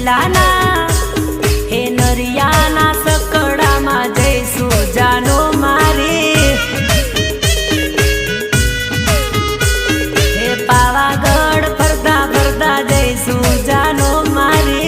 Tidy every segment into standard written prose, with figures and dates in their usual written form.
दिलाना हे नरियाना सकड़ा मा जैसू जानो मारी हे पावागढ़ फरदा फरदा जैसू जानो मारी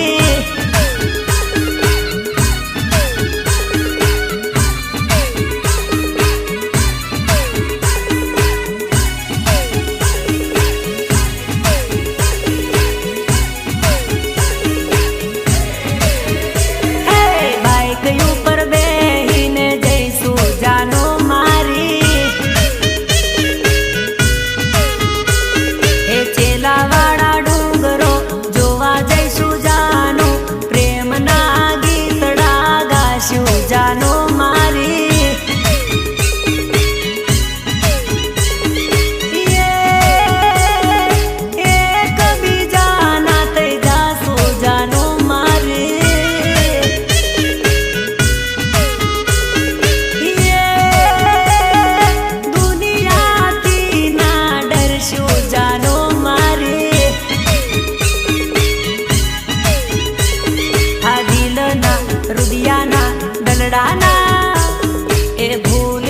जानो मारी एक भी जाना ते जासो जानो मारी दुनिया थी ना डरशो जानो मारी आ दिलना हृदयाना दलडाना ए भूल